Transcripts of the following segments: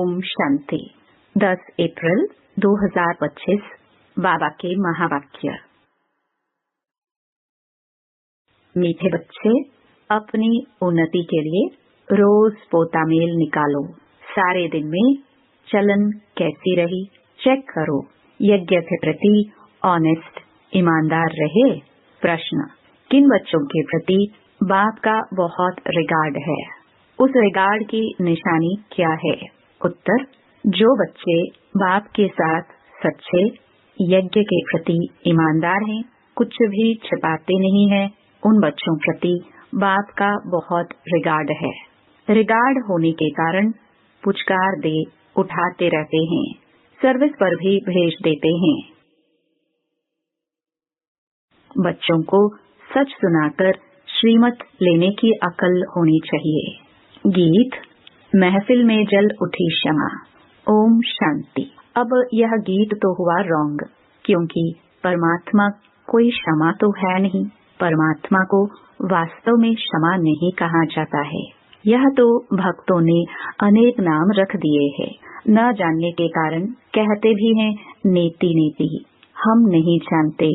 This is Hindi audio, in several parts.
ओम शांति। 10 अप्रैल 2025 बाबा के महावाक्य। मीठे बच्चे, अपनी उन्नति के लिए रोज पोतामेल निकालो। सारे दिन में चलन कैसी रही चेक करो। यज्ञ के प्रति ऑनेस्ट ईमानदार रहे। प्रश्न: किन बच्चों के प्रति बाप का बहुत रिगार्ड है? उस रिगार्ड की निशानी क्या है? उत्तर: जो बच्चे बाप के साथ सच्चे, यज्ञ के प्रति ईमानदार हैं, कुछ भी छिपाते नहीं हैं, उन बच्चों प्रति बाप का बहुत रिगार्ड है। रिगार्ड होने के कारण पुचकार दे उठाते रहते हैं, सर्विस पर भी भेज देते हैं। बच्चों को सच सुनाकर श्रीमत लेने की अकल होनी चाहिए। गीत: महफिल में जल उठी क्षमा। ओम शांति। अब यह गीत तो हुआ रॉन्ग, क्योंकि परमात्मा कोई क्षमा तो है नहीं। परमात्मा को वास्तव में क्षमा नहीं कहा जाता है। यह तो भक्तों ने अनेक नाम रख दिए हैं। न जानने के कारण कहते भी हैं नेति नेति। हम नहीं जानते,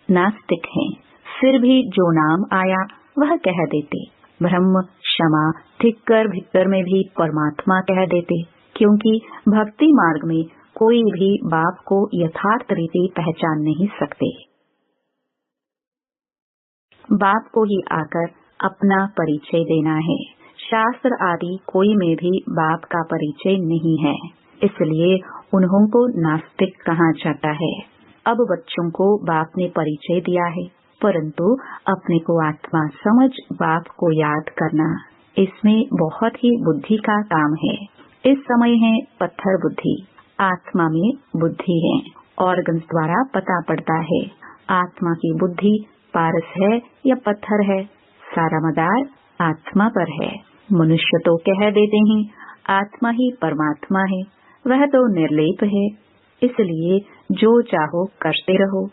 नास्तिक हैं, फिर भी जो नाम आया वह कह देते। ब्रह्म, क्षमा, धिक्कर भिक्कर में भी परमात्मा कह देते, क्योंकि भक्ति मार्ग में कोई भी बाप को यथार्थ रीति पहचान नहीं सकते। बाप को ही आकर अपना परिचय देना है। शास्त्र आदि कोई में भी बाप का परिचय नहीं है, इसलिए उन्हों को नास्तिक कहा जाता है। अब बच्चों को बाप ने परिचय दिया है, परंतु अपने को आत्मा समझ बाप को याद करना, इसमें बहुत ही बुद्धि का काम है। इस समय है पत्थर बुद्धि, आत्मा में बुद्धि है। ऑर्गन्स द्वारा पता पड़ता है आत्मा की बुद्धि पारस है या पत्थर है। सारा मदार आत्मा पर है। मनुष्य तो कह देते हैं आत्मा ही परमात्मा है, वह तो निर्लेप है, इसलिए जो चाहो करते रहो।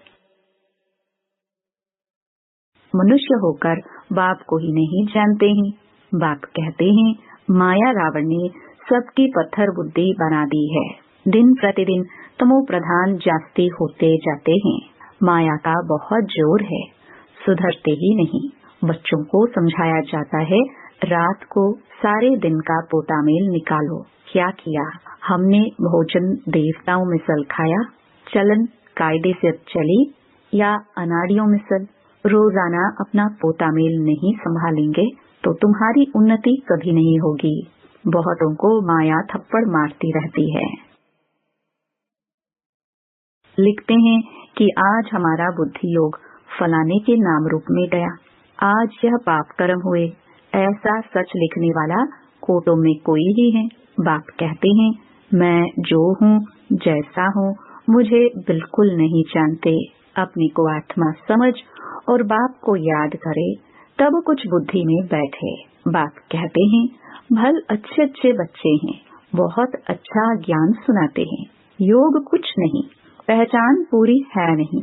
मनुष्य होकर बाप को ही नहीं जानते हैं। बाप कहते हैं माया रावण ने सबकी पत्थर बुद्धि बना दी है। दिन प्रतिदिन तमो प्रधान जास्ती होते जाते हैं। माया का बहुत जोर है, सुधरते ही नहीं। बच्चों को समझाया जाता है रात को सारे दिन का पोतामेल निकालो। क्या किया? हमने भोजन देवताओं मिसल खाया, चलन कायदे से चली या अनाड़ियों मिसल। रोजाना अपना पोतामेल नहीं संभालेंगे तो तुम्हारी उन्नति कभी नहीं होगी। बहुतों को माया थप्पड़ मारती रहती है। लिखते हैं कि आज हमारा बुद्धि योग फलाने के नाम रूप में गया, आज यह पाप कर्म हुए। ऐसा सच लिखने वाला कोटों में कोई ही है। बाप कहते हैं मैं जो हूँ, जैसा हूँ, मुझे बिल्कुल नहीं जानते। अपने को आत्मा समझ और बाप को याद करे, तब कुछ बुद्धि में बैठे। बाप कहते हैं भल अच्छे अच्छे बच्चे हैं, बहुत अच्छा ज्ञान सुनाते हैं। योग कुछ नहीं, पहचान पूरी है नहीं,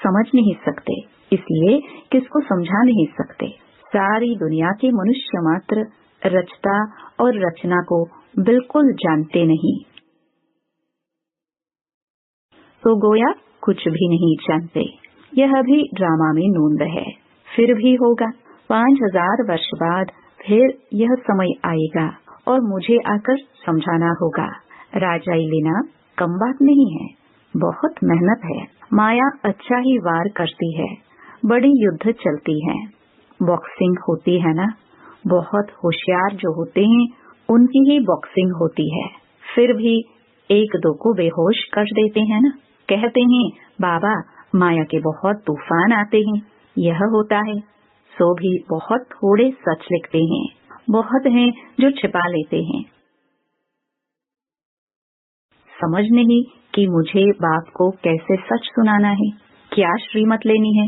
समझ नहीं सकते, इसलिए किसको समझा नहीं सकते। सारी दुनिया के मनुष्य मात्र रचता और रचना को बिल्कुल जानते नहीं, तो गोया कुछ भी नहीं जानते। यह भी ड्रामा में नूंद है, फिर भी होगा। 5000 वर्ष बाद फिर यह समय आएगा और मुझे आकर समझाना होगा। राजाई लेना कम बात नहीं है, बहुत मेहनत है। माया अच्छा ही वार करती है, बड़ी युद्ध चलती है, बॉक्सिंग होती है ना। बहुत होशियार जो होते हैं उनकी ही बॉक्सिंग होती है, फिर भी एक दो को बेहोश कर देते हैं ना। कहते हैं बाबा माया के बहुत तूफान आते हैं, यह होता है। सो भी बहुत थोड़े सच लिखते हैं, बहुत हैं जो छिपा लेते हैं। समझ नहीं कि मुझे बाप को कैसे सच सुनाना है, क्या श्रीमत लेनी है,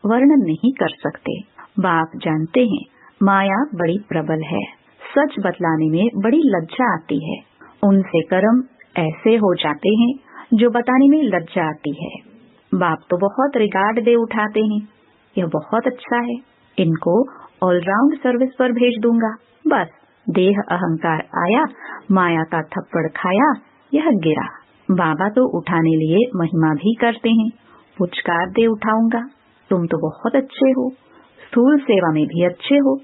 वर्णन नहीं कर सकते। बाप जानते हैं माया बड़ी प्रबल है, सच बतलाने में बड़ी लज्जा आती है। उनसे कर्म ऐसे हो जाते हैं जो बताने में लज्जा आती है। बाप तो बहुत रिगार्ड दे उठाते हैं, यह बहुत अच्छा है, इनको ऑलराउंड सर्विस पर भेज दूंगा, बस देह अहंकार आया, माया का थप्पड़ खाया, यह गिरा। बाबा तो उठाने लिए महिमा भी करते हैं, पुचकार दे उठाऊंगा, तुम तो बहुत अच्छे हो, स्थूल सेवा में भी अच्छे हो।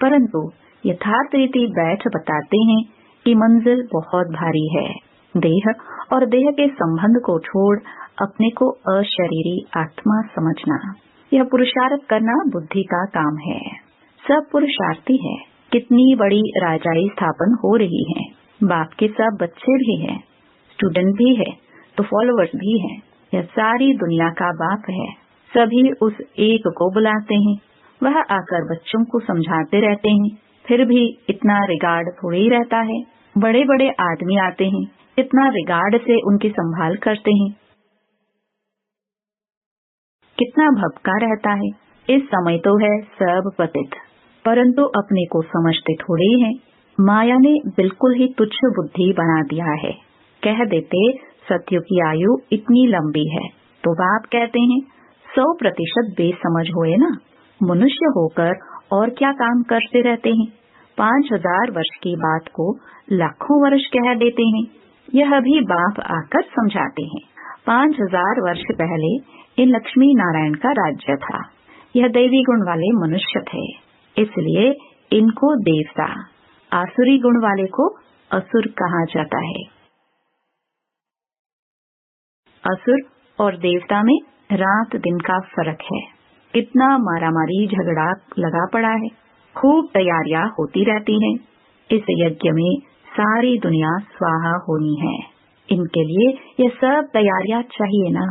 परंतु यथार्थ रीति बैठ बताते हैं कि मंजिल बहुत भारी है। देह और देह के संबंध को छोड़ अपने को अशरीरी आत्मा समझना, यह पुरुषार्थ करना बुद्धि का काम है। सब पुरुषार्थी है। कितनी बड़ी राजाई स्थापन हो रही है। बाप के सब बच्चे भी हैं, स्टूडेंट भी है, तो फॉलोअर्स भी हैं। यह सारी दुनिया का बाप है। सभी उस एक को बुलाते हैं, वह आकर बच्चों को समझाते रहते हैं। फिर भी इतना रिगार्ड थोड़ी ही रहता है। बड़े बड़े आदमी आते हैं, इतना रिगार्ड से उनकी संभाल करते हैं। कितना भपका रहता है। इस समय तो है सब पतित, परंतु अपने को समझते थोड़े ही हैं। माया ने बिल्कुल ही तुच्छ बुद्धि बना दिया है। कह देते सत्युग की आयु इतनी लंबी है, तो बाप कहते हैं 100% बेसमझ हुए ना। मनुष्य होकर और क्या काम करते रहते हैं। 5000 वर्ष की बात को लाखों वर्ष कह देते हैं। यह भी बाप आकर समझाते हैं। 5000 वर्ष पहले इन लक्ष्मी नारायण का राज्य था। यह दैवी गुण वाले मनुष्य थे, इसलिए इनको देवता, आसुरी गुण वाले को असुर कहा जाता है। असुर और देवता में रात दिन का फर्क है। कितना मारामारी झगड़ा लगा पड़ा है। खूब तैयारियां होती रहती हैं। इस यज्ञ में सारी दुनिया स्वाहा होनी है। इनके लिए ये सब तैयारियां चाहिए ना।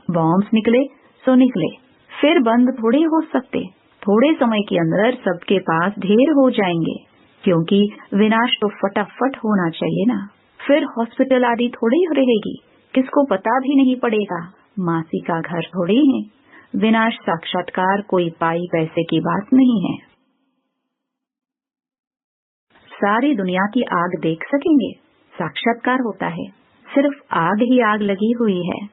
बॉम्ब्स निकले सो निकले, फिर बंद थोड़े हो सकते। थोड़े समय के अंदर सबके पास ढेर हो जाएंगे, क्योंकि विनाश तो फटाफट होना चाहिए ना। फिर हॉस्पिटल आदि थोड़ी रहेगी, किसको पता भी नहीं पड़ेगा। मासी का घर थोड़ी है। विनाश साक्षात्कार कोई पाई पैसे की बात नहीं है। सारी दुनिया की आग देख सकेंगे, साक्षात्कार होता है। सिर्फ आग ही आग लगी हुई है।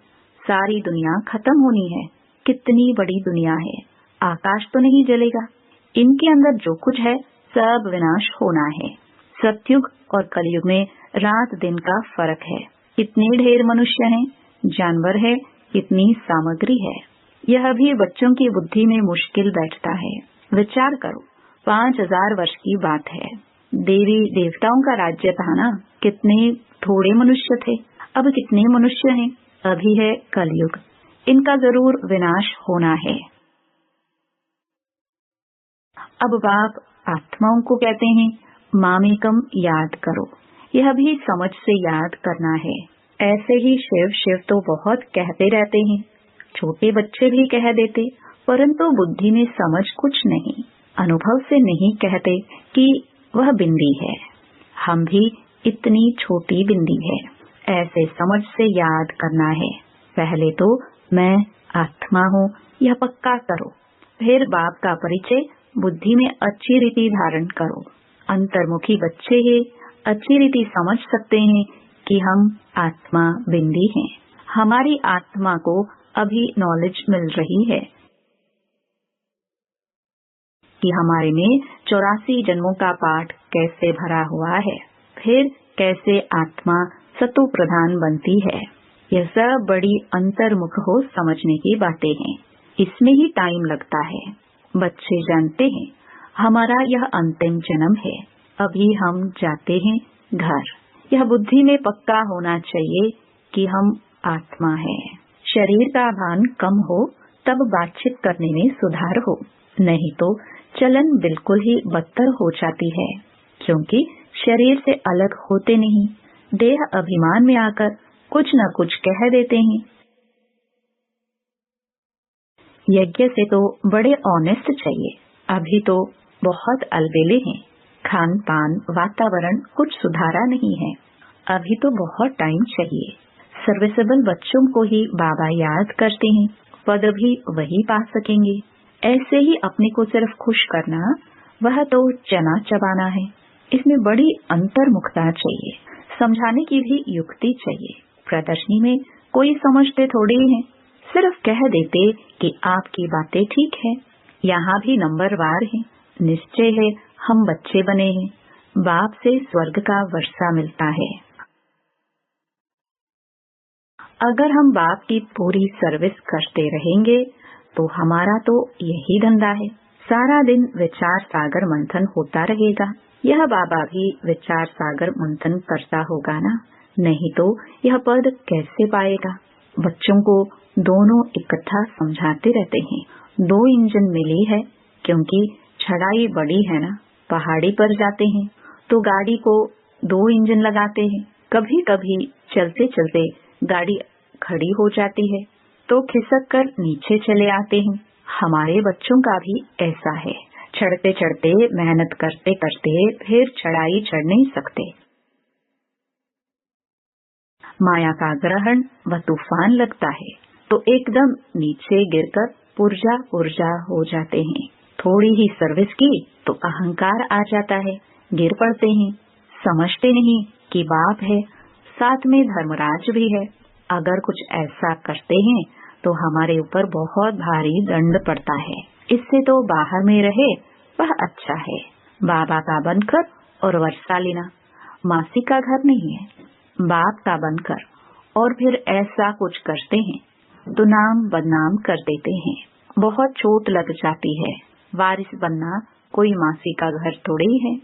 सारी दुनिया खत्म होनी है। कितनी बड़ी दुनिया है। आकाश तो नहीं जलेगा। इनके अंदर जो कुछ है सब विनाश होना है। सतयुग और कलयुग में रात दिन का फर्क है। इतने ढेर मनुष्य हैं, जानवर है, इतनी सामग्री है। यह भी बच्चों की बुद्धि में मुश्किल बैठता है। विचार करो, 5000 वर्ष की बात है। देवी देवताओं का राज्य था ना। कितने थोड़े मनुष्य थे, अब कितने मनुष्य हैं। अभी है कलयुग, इनका जरूर विनाश होना है। अब बाप आत्माओं को कहते हैं मामेकम याद करो। यह भी समझ से याद करना है। ऐसे ही शिव शिव तो बहुत कहते रहते हैं, छोटे बच्चे भी कह देते, परंतु बुद्धि में समझ कुछ नहीं। अनुभव से नहीं कहते कि वह बिंदी है। हम भी इतनी छोटी बिंदी है। ऐसे समझ से याद करना है। पहले तो मैं आत्मा हूँ यह पक्का करो, फिर बाप का परिचय बुद्धि में अच्छी रीति धारण करो। अंतर्मुखी बच्चे ही अच्छी रीति समझ सकते हैं कि हम आत्मा बिंदी हैं। हमारी आत्मा को अभी नॉलेज मिल रही है कि हमारे में 84 जन्मों का पाठ कैसे भरा हुआ है, फिर कैसे आत्मा सतो प्रधान बनती है। यह सब बड़ी अंतर्मुख हो समझने की बातें हैं। इसमें ही टाइम लगता है। बच्चे जानते हैं हमारा यह अंतिम जन्म है, अभी हम जाते हैं घर। यह बुद्धि में पक्का होना चाहिए कि हम आत्मा है। शरीर का भान कम हो तब बातचीत करने में सुधार हो, नहीं तो चलन बिल्कुल ही बदतर हो जाती है। क्योंकि शरीर से अलग होते नहीं, देह अभिमान में आकर कुछ न कुछ कह देते हैं। यज्ञ से तो बड़े ऑनेस्ट चाहिए। अभी तो बहुत अलबेले हैं। खान पान वातावरण कुछ सुधारा नहीं है। अभी तो बहुत टाइम चाहिए। सर्विसेबल बच्चों को ही बाबा याद करते हैं, पद भी वही पा सकेंगे। ऐसे ही अपने को सिर्फ खुश करना, वह तो चना चबाना है। इसमें बड़ी अंतर्मुखता चाहिए। समझाने की भी युक्ति चाहिए। प्रदर्शनी में कोई समझते थोड़ी है, सिर्फ कह देते कि आपकी बातें ठीक है। यहाँ भी नंबर वार है, निश्चय है हम बच्चे बने हैं, बाप से स्वर्ग का वर्षा मिलता है। अगर हम बाप की पूरी सर्विस करते रहेंगे तो हमारा तो यही धंधा है। सारा दिन विचार सागर मंथन होता रहेगा। यह बाबा भी विचार सागर मंथन करता होगा ना, नहीं तो यह पद कैसे पाएगा। बच्चों को दोनों इकट्ठा समझाते रहते हैं। 2 इंजन मिली है क्योंकि चढ़ाई बड़ी है ना। पहाड़ी पर जाते हैं तो गाड़ी को 2 इंजन लगाते हैं। कभी कभी चलते चलते गाड़ी खड़ी हो जाती है तो खिसक कर नीचे चले आते हैं। हमारे बच्चों का भी ऐसा है, चढ़ते चढ़ते मेहनत करते करते फिर चढ़ाई चढ़ नहीं सकते। माया का ग्रहण व तूफान लगता है तो एकदम नीचे गिरकर पुर्जा पुर्जा हो जाते हैं। थोड़ी ही सर्विस की तो अहंकार आ जाता है, गिर पड़ते हैं। समझते नहीं कि बाप है, साथ में धर्मराज भी है। अगर कुछ ऐसा करते हैं तो हमारे ऊपर बहुत भारी दंड पड़ता है। इससे तो बाहर में रहे वह अच्छा है। बाबा का बनकर और वर्षा लेना, मासी का घर नहीं है, बाप का बनकर और फिर ऐसा कुछ करते हैं तो नाम बदनाम कर देते हैं। बहुत चोट लग जाती है। वारिस बनना कोई मासी का घर थोड़ी है।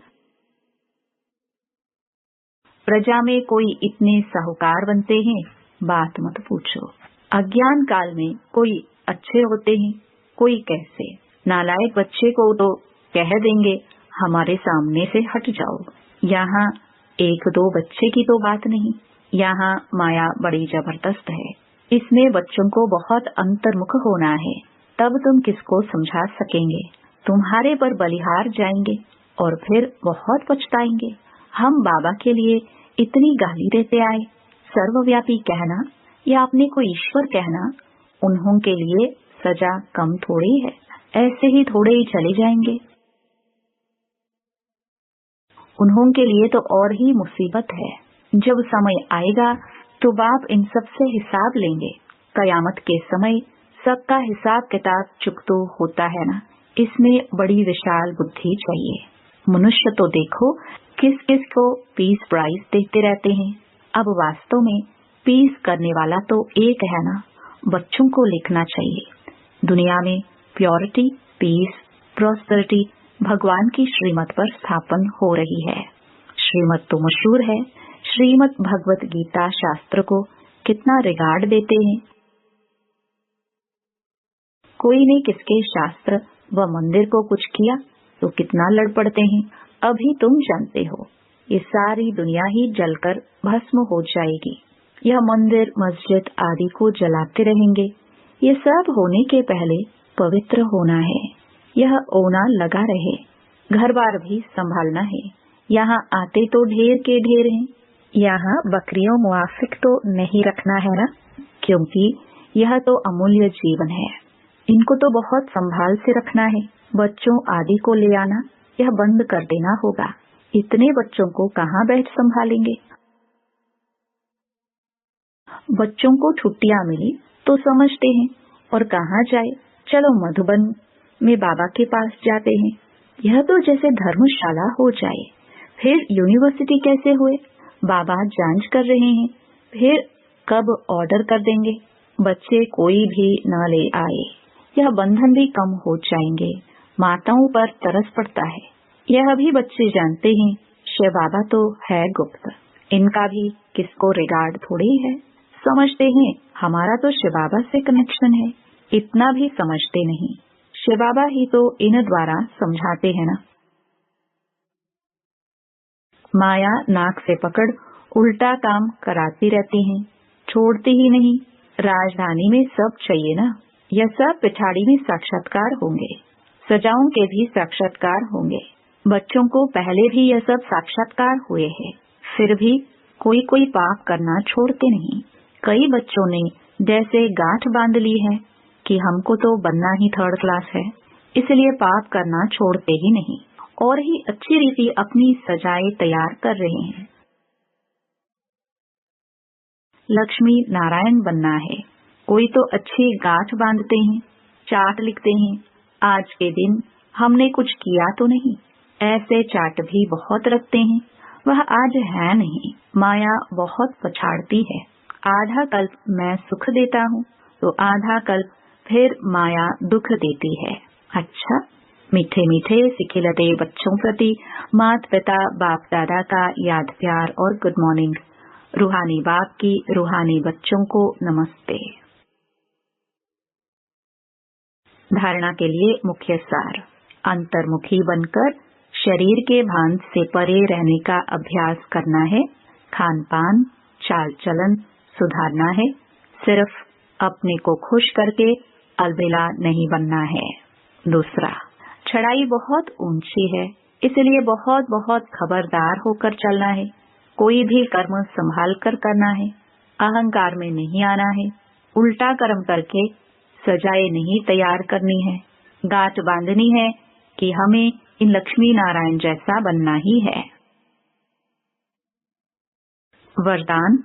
प्रजा में कोई इतने साहूकार बनते हैं, बात मत पूछो। अज्ञान काल में कोई अच्छे होते हैं, कोई कैसे। नालायक बच्चे को तो कह देंगे हमारे सामने से हट जाओ। यहाँ 1-2 बच्चे की तो बात नहीं, यहाँ माया बड़ी जबरदस्त है। इसमें बच्चों को बहुत अंतर्मुख होना है, तब तुम किसको समझा सकेंगे। तुम्हारे पर बलिहार जाएंगे और फिर बहुत पछताएंगे। हम बाबा के लिए इतनी गाली देते आए, सर्वव्यापी कहना या अपने को ईश्वर कहना, उन्हों के लिए सजा कम थोड़ी है। ऐसे ही थोड़े ही चले जाएंगे। उन्हों के लिए तो और ही मुसीबत है। जब समय आएगा तो बाप इन सब से हिसाब लेंगे। कयामत के समय सबका हिसाब किताब चुकतो होता है ना। इसमें बड़ी विशाल बुद्धि चाहिए। मनुष्य तो देखो किस किस को पीस प्राइज देते रहते हैं। अब वास्तव में पीस करने वाला तो एक है ना। बच्चों को लिखना चाहिए, दुनिया में प्योरिटी, पीस, प्रॉस्पेरिटी भगवान की श्रीमत पर स्थापन हो रही है। श्रीमत तो मशहूर है। श्रीमत भगवत गीता शास्त्र को कितना रिगार्ड देते हैं। कोई ने किसके शास्त्र व मंदिर को कुछ किया तो कितना लड़ पड़ते हैं। अभी तुम जानते हो ये सारी दुनिया ही जलकर भस्म हो जाएगी। यह मंदिर मस्जिद आदि को जलाते रहेंगे। ये सब होने के पहले पवित्र होना है। यह ओना लगा रहे। घर बार भी संभालना है। यहाँ आते तो ढेर के ढेर हैं। यहाँ बकरियों मुआफिक तो नहीं रखना है ना, क्योंकि यह तो अमूल्य जीवन है। इनको तो बहुत संभाल से रखना है। बच्चों आदि को ले आना यह बंद कर देना होगा। इतने बच्चों को कहाँ बैठ संभालेंगे। बच्चों को छुट्टियां मिली तो समझते हैं और कहाँ जाए, चलो मधुबन में बाबा के पास जाते हैं। यह तो जैसे धर्मशाला हो जाए। फिर यूनिवर्सिटी कैसे हुए, बाबा जांच कर रहे हैं। फिर कब ऑर्डर कर देंगे, बच्चे कोई भी न ले आए। यह बंधन भी कम हो जाएंगे। माताओं पर तरस पड़ता है। यह भी बच्चे जानते हैं शिव बाबा तो है गुप्त, इनका भी किसको रिगार्ड थोड़ी है। समझते हैं हमारा तो शिव बाबा से कनेक्शन है। इतना भी समझते नहीं, शिव बाबा ही तो इन द्वारा समझाते हैं ना। माया नाक से पकड़ उल्टा काम कराती रहती हैं, छोड़ती ही नहीं। राजधानी में सब चाहिए ना। यह सब पिछाड़ी में साक्षात्कार होंगे, सजाओं के भी साक्षात्कार होंगे। बच्चों को पहले भी यह सब साक्षात्कार हुए हैं, फिर भी कोई कोई पाप करना छोड़ते नहीं। कई बच्चों ने जैसे गांठ बांध ली है कि हमको तो बनना ही 3rd क्लास है, इसलिए पाप करना छोड़ते ही नहीं और ही अच्छी रीति अपनी सजाएं तैयार कर रहे हैं। लक्ष्मी नारायण बनना है, कोई तो अच्छी गांठ बांधते हैं, चार्ट लिखते हैं। आज के दिन हमने कुछ किया तो नहीं। ऐसे चाट भी बहुत रखते हैं, वह आज है नहीं। माया बहुत पछाड़ती है। आधा कल्प मैं सुख देता हूँ तो आधा कल्प फिर माया दुख देती है। अच्छा, मीठे मीठे सिखिलते बच्चों प्रति माता पिता बाप दादा का याद प्यार और गुड मॉर्निंग। रूहानी बाप की रूहानी बच्चों को नमस्ते। धारणा के लिए मुख्य सार। अंतर्मुखी बनकर शरीर के भान से परे रहने का अभ्यास करना है। खान पान चाल चलन सुधारना है। सिर्फ अपने को खुश करके अलबेला नहीं बनना है। दूसरा, चढ़ाई बहुत ऊंची है, इसलिए बहुत बहुत खबरदार होकर चलना है। कोई भी कर्म संभाल कर करना है। अहंकार में नहीं आना है। उल्टा कर्म करके सजाएं नहीं तैयार करनी है। गांठ बांधनी है कि हमें इन लक्ष्मी नारायण जैसा बनना ही है। वरदान।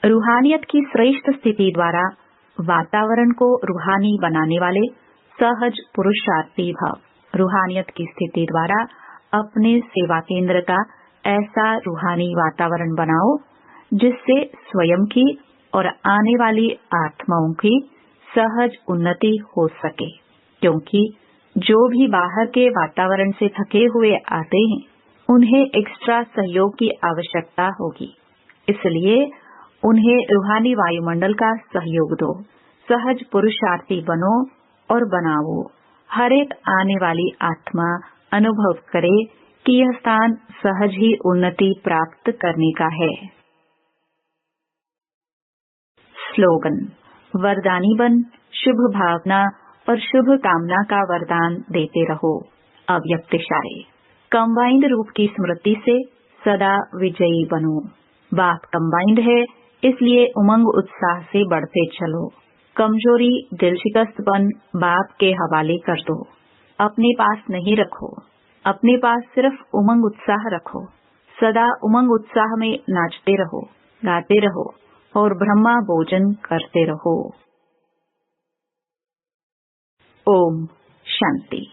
रूहानियत की श्रेष्ठ स्थिति द्वारा वातावरण को रूहानी बनाने वाले सहज पुरुषार्थी भाव। रूहानियत की स्थिति द्वारा अपने सेवा केंद्र का ऐसा रूहानी वातावरण बनाओ जिससे स्वयं की और आने वाली आत्माओं की सहज उन्नति हो सके, क्योंकि जो भी बाहर के वातावरण से थके हुए आते हैं उन्हें एक्स्ट्रा सहयोग की आवश्यकता होगी। इसलिए उन्हें रूहानी वायुमंडल का सहयोग दो। सहज पुरुषार्थी बनो और बनाओ। हर एक आने वाली आत्मा अनुभव करे कि यह स्थान सहज ही उन्नति प्राप्त करने का है। स्लोगन। वरदानी बन शुभ भावना और शुभ कामना का वरदान देते रहो। अव्यक्त इशारे। कंबाइंड रूप की स्मृति से सदा विजयी बनो। बाप कंबाइंड है, इसलिए उमंग उत्साह से बढ़ते चलो। कमजोरी दिल शिकस्तपन बाप के हवाले कर दो। अपने पास नहीं रखो। अपने पास सिर्फ उमंग उत्साह रखो। सदा उमंग उत्साह में नाचते रहो, गाते रहो और ब्रह्मा भोजन करते रहो। ओम शांति।